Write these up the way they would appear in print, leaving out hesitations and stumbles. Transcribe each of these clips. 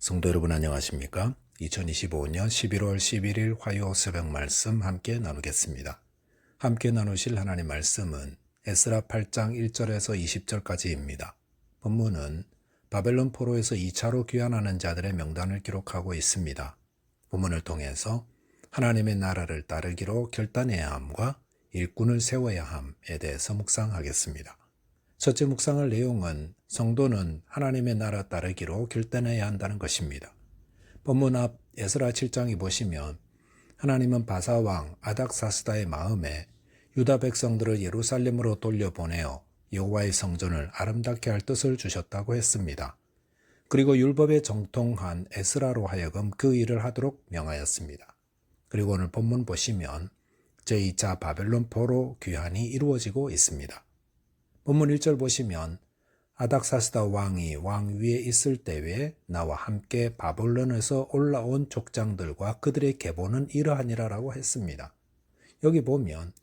성도 여러분 안녕하십니까? 2025년 11월 11일 화요 새벽 말씀 함께 나누겠습니다. 함께 나누실 하나님 말씀은 에스라 8장 1절에서 20절까지입니다. 본문은 바벨론 포로에서 2차로 귀환하는 자들의 명단을 기록하고 있습니다. 본문을 통해서 하나님의 나라를 따르기로 결단해야 함과 일꾼을 세워야 함에 대해서 묵상하겠습니다. 첫째 묵상할 내용은 성도는 하나님의 나라 따르기로 결단해야 한다는 것입니다. 본문 앞 에스라 7장에 보시면 하나님은 바사왕 아닥사스다의 마음에 유다 백성들을 예루살렘으로 돌려보내어 여호와의 성전을 아름답게 할 뜻을 주셨다고 했습니다. 그리고 율법에 정통한 에스라로 하여금 그 일을 하도록 명하였습니다. 그리고 오늘 본문 보시면 제2차 바벨론 포로 귀환이 이루어지고 있습니다. 본문 1절 보시면 아닥사스다 왕이 왕 위에 있을 때에 나와 함께 바벨론에서 올라온 족장들과 그들의 계보는 이러하니라라고 했습니다. 여기 보면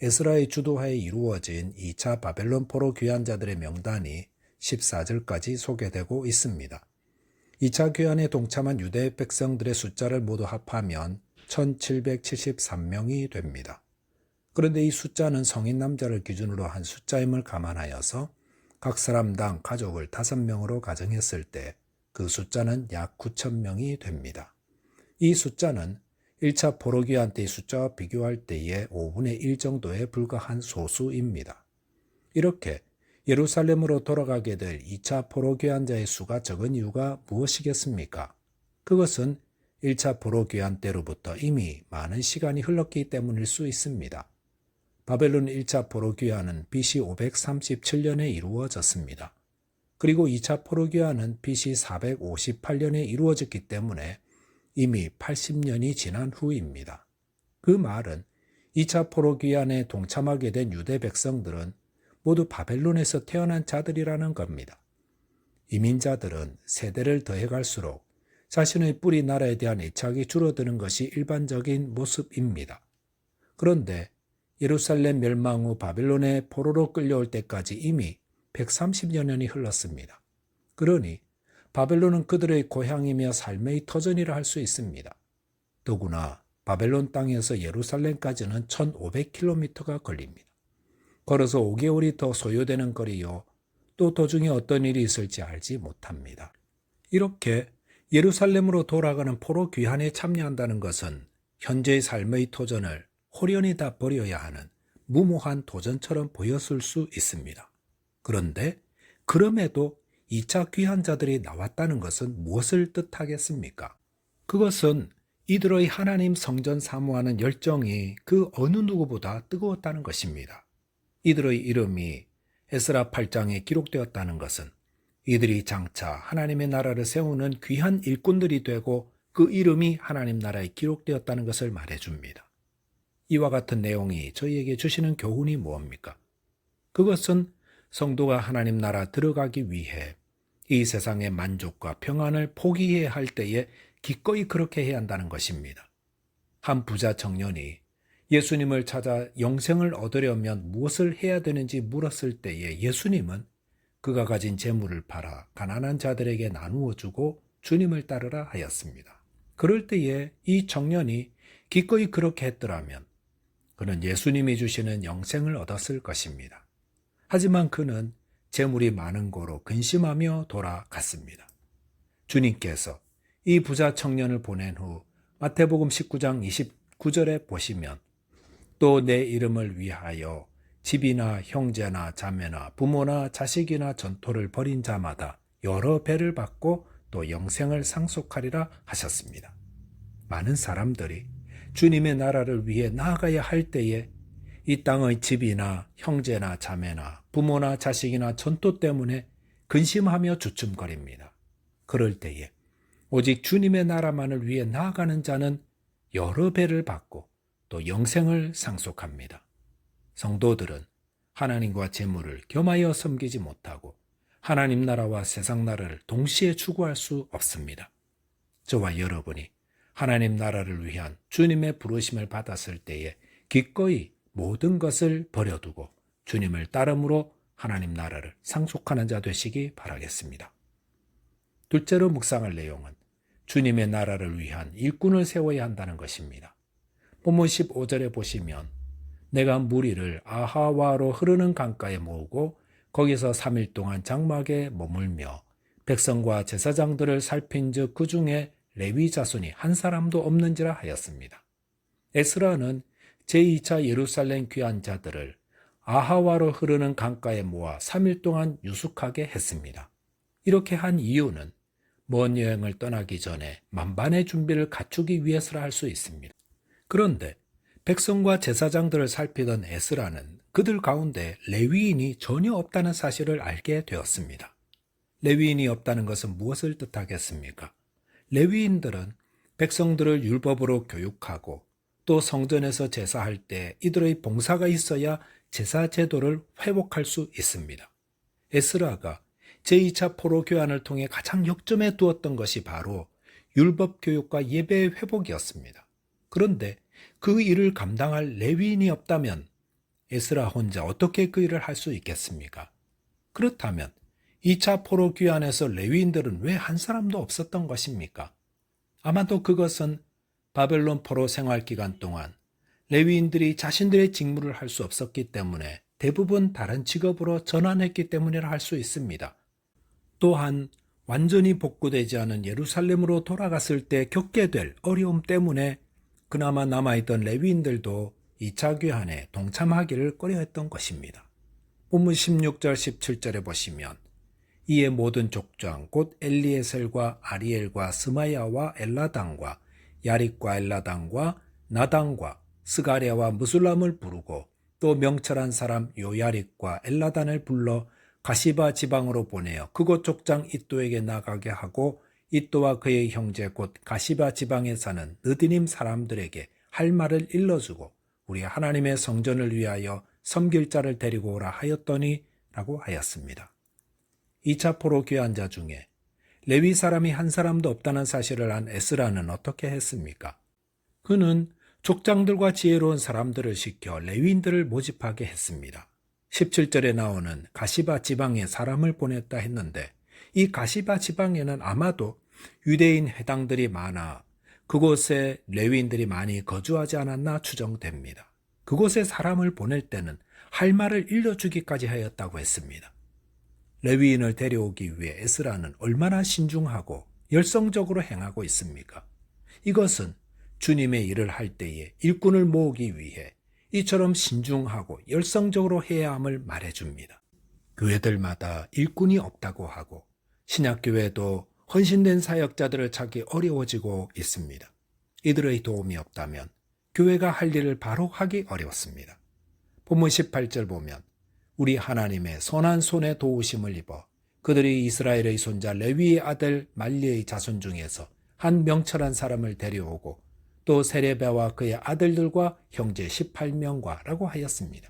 에스라의 주도하에 이루어진 2차 바벨론 포로 귀환자들의 명단이 14절까지 소개되고 있습니다. 2차 귀환에 동참한 유대 백성들의 숫자를 모두 합하면 1773명이 됩니다. 그런데 이 숫자는 성인 남자를 기준으로 한 숫자임을 감안하여서 각 사람당 가족을 5명으로 가정했을 때 그 숫자는 약 9,000명이 됩니다. 이 숫자는 1차 포로귀환 때의 숫자와 비교할 때의 5분의 1 정도에 불과한 소수입니다. 이렇게 예루살렘으로 돌아가게 될 2차 포로귀환자의 수가 적은 이유가 무엇이겠습니까? 그것은 1차 포로귀환 때로부터 이미 많은 시간이 흘렀기 때문일 수 있습니다. 바벨론 1차 포로귀환은 BC 537년에 이루어졌습니다. 그리고 2차 포로귀환은 BC 458년에 이루어졌기 때문에 이미 80년이 지난 후입니다. 그 말은 2차 포로귀환에 동참하게 된 유대 백성들은 모두 바벨론에서 태어난 자들이라는 겁니다. 이민자들은 세대를 더해갈수록 자신의 뿌리 나라에 대한 애착이 줄어드는 것이 일반적인 모습입니다. 그런데 예루살렘 멸망 후 바벨론의 포로로 끌려올 때까지 이미 130여 년이 흘렀습니다. 그러니 바벨론은 그들의 고향이며 삶의 터전이라 할 수 있습니다. 더구나 바벨론 땅에서 예루살렘까지는 1500km가 걸립니다. 걸어서 5개월이 더 소요되는 거리요. 또 도중에 어떤 일이 있을지 알지 못합니다. 이렇게 예루살렘으로 돌아가는 포로 귀환에 참여한다는 것은 현재의 삶의 터전을 홀연히 다 버려야 하는 무모한 도전처럼 보였을 수 있습니다. 그런데 그럼에도 2차 귀환자들이 나왔다는 것은 무엇을 뜻하겠습니까? 그것은 이들의 하나님 성전 사모하는 열정이 그 어느 누구보다 뜨거웠다는 것입니다. 이들의 이름이 에스라 8장에 기록되었다는 것은 이들이 장차 하나님의 나라를 세우는 귀한 일꾼들이 되고 그 이름이 하나님 나라에 기록되었다는 것을 말해줍니다. 이와 같은 내용이 저희에게 주시는 교훈이 무엇입니까? 그것은 성도가 하나님 나라 들어가기 위해 이 세상의 만족과 평안을 포기해야 할 때에 기꺼이 그렇게 해야 한다는 것입니다. 한 부자 청년이 예수님을 찾아 영생을 얻으려면 무엇을 해야 되는지 물었을 때에 예수님은 그가 가진 재물을 팔아 가난한 자들에게 나누어 주고 주님을 따르라 하였습니다. 그럴 때에 이 청년이 기꺼이 그렇게 했더라면 그는 예수님이 주시는 영생을 얻었을 것입니다. 하지만 그는 재물이 많은 고로 근심하며 돌아갔습니다. 주님께서 이 부자 청년을 보낸 후 마태복음 19장 29절에 보시면 또 내 이름을 위하여 집이나 형제나 자매나 부모나 자식이나 전토를 벌인 자마다 여러 배를 받고 또 영생을 상속하리라 하셨습니다. 많은 사람들이 주님의 나라를 위해 나아가야 할 때에 이 땅의 집이나 형제나 자매나 부모나 자식이나 전토 때문에 근심하며 주춤거립니다. 그럴 때에 오직 주님의 나라만을 위해 나아가는 자는 여러 배를 받고 또 영생을 상속합니다. 성도들은 하나님과 재물을 겸하여 섬기지 못하고 하나님 나라와 세상 나라를 동시에 추구할 수 없습니다. 저와 여러분이 하나님 나라를 위한 주님의 부르심을 받았을 때에 기꺼이 모든 것을 버려두고 주님을 따름으로 하나님 나라를 상속하는 자 되시기 바라겠습니다. 둘째로 묵상할 내용은 주님의 나라를 위한 일꾼을 세워야 한다는 것입니다. 본문 15절에 보시면 내가 무리를 아하와로 흐르는 강가에 모으고 거기서 3일 동안 장막에 머물며 백성과 제사장들을 살핀즉 그 중에 레위 자손이 한 사람도 없는지라 하였습니다. 에스라는 제2차 예루살렘 귀환 자들을 아하와로 흐르는 강가에 모아 3일 동안 유숙하게 했습니다. 이렇게 한 이유는 먼 여행을 떠나기 전에 만반의 준비를 갖추기 위해서라 할 수 있습니다. 그런데 백성과 제사장들을 살피던 에스라는 그들 가운데 레위인이 전혀 없다는 사실을 알게 되었습니다. 레위인이 없다는 것은 무엇을 뜻하겠습니까? 레위인들은 백성들을 율법으로 교육하고 또 성전에서 제사할 때 이들의 봉사가 있어야 제사 제도를 회복할 수 있습니다. 에스라가 제2차 포로 교환을 통해 가장 역점에 두었던 것이 바로 율법 교육과 예배의 회복이었습니다. 그런데 그 일을 감당할 레위인이 없다면 에스라 혼자 어떻게 그 일을 할 수 있겠습니까? 그렇다면 2차 포로 귀환에서 레위인들은 왜 한 사람도 없었던 것입니까? 아마도 그것은 바벨론 포로 생활 기간 동안 레위인들이 자신들의 직무를 할 수 없었기 때문에 대부분 다른 직업으로 전환했기 때문이라 할 수 있습니다. 또한 완전히 복구되지 않은 예루살렘으로 돌아갔을 때 겪게 될 어려움 때문에 그나마 남아있던 레위인들도 2차 귀환에 동참하기를 꺼려했던 것입니다. 본문 16절 17절에 보시면 이에 모든 족장 곧 엘리에셀과 아리엘과 스마야와 엘라당과 야릭과 엘라당과 나당과 스가랴와 무술람을 부르고 또 명철한 사람 요야릭과 엘라단을 불러 가시바 지방으로 보내어 그곳 족장 이또에게 나가게 하고 이또와 그의 형제 곧 가시바 지방에 사는 느디님 사람들에게 할 말을 일러주고 우리 하나님의 성전을 위하여 섬길 자를 데리고 오라 하였더니 라고 하였습니다. 2차 포로 귀환자 중에 레위 사람이 한 사람도 없다는 사실을 안 에스라는 어떻게 했습니까? 그는 족장들과 지혜로운 사람들을 시켜 레위인들을 모집하게 했습니다. 17절에 나오는 가시바 지방에 사람을 보냈다 했는데 이 가시바 지방에는 아마도 유대인 회당들이 많아 그곳에 레위인들이 많이 거주하지 않았나 추정됩니다. 그곳에 사람을 보낼 때는 할 말을 일러주기까지 하였다고 했습니다. 레위인을 데려오기 위해 에스라는 얼마나 신중하고 열성적으로 행하고 있습니까? 이것은 주님의 일을 할 때에 일꾼을 모으기 위해 이처럼 신중하고 열성적으로 해야 함을 말해줍니다. 교회들마다 일꾼이 없다고 하고 신약교회도 헌신된 사역자들을 찾기 어려워지고 있습니다. 이들의 도움이 없다면 교회가 할 일을 바로 하기 어렵습니다. 본문 18절 보면 우리 하나님의 선한 손에 도우심을 입어 그들이 이스라엘의 손자 레위의 아들 말리의 자손 중에서 한 명철한 사람을 데려오고 또 세레베와 그의 아들들과 형제 18명과 라고 하였습니다.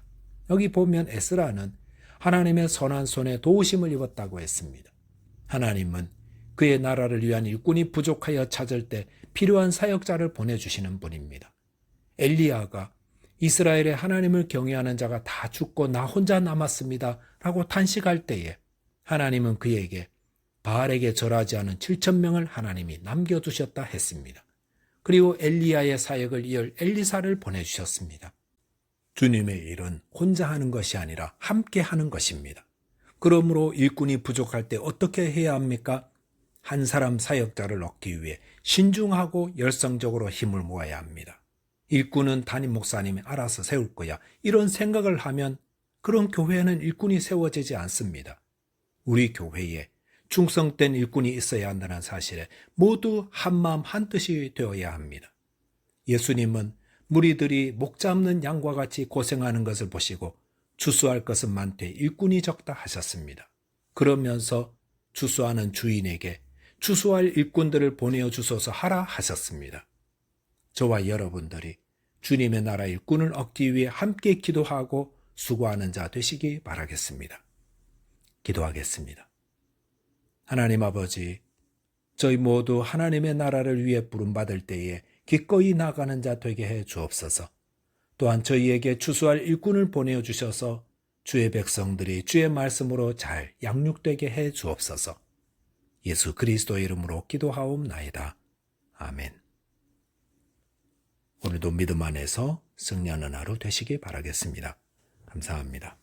여기 보면 에스라는 하나님의 선한 손에 도우심을 입었다고 했습니다. 하나님은 그의 나라를 위한 일꾼이 부족하여 찾을 때 필요한 사역자를 보내주시는 분입니다. 엘리야가 이스라엘의 하나님을 경외하는 자가 다 죽고 나 혼자 남았습니다 라고 탄식할 때에 하나님은 그에게 바알에게 절하지 않은 7,000명을 하나님이 남겨두셨다 했습니다. 그리고 엘리야의 사역을 이을 엘리사를 보내주셨습니다. 주님의 일은 혼자 하는 것이 아니라 함께 하는 것입니다. 그러므로 일꾼이 부족할 때 어떻게 해야 합니까? 한 사람 사역자를 얻기 위해 신중하고 열성적으로 힘을 모아야 합니다. 일꾼은 담임 목사님이 알아서 세울 거야. 이런 생각을 하면 그런 교회에는 일꾼이 세워지지 않습니다. 우리 교회에 충성된 일꾼이 있어야 한다는 사실에 모두 한마음 한뜻이 되어야 합니다. 예수님은 무리들이 목 잡는 양과 같이 고생하는 것을 보시고 추수할 것은 많되 일꾼이 적다 하셨습니다. 그러면서 추수하는 주인에게 추수할 일꾼들을 보내어 주소서 하라 하셨습니다. 저와 여러분들이 주님의 나라 일꾼을 얻기 위해 함께 기도하고 수고하는 자 되시기 바라겠습니다. 기도하겠습니다. 하나님 아버지, 저희 모두 하나님의 나라를 위해 부름받을 때에 기꺼이 나가는 자 되게 해 주옵소서. 또한 저희에게 추수할 일꾼을 보내어 주셔서 주의 백성들이 주의 말씀으로 잘 양육되게 해 주옵소서. 예수 그리스도의 이름으로 기도하옵나이다. 아멘. 오늘도 믿음 안에서 승리하는 하루 되시기 바라겠습니다. 감사합니다.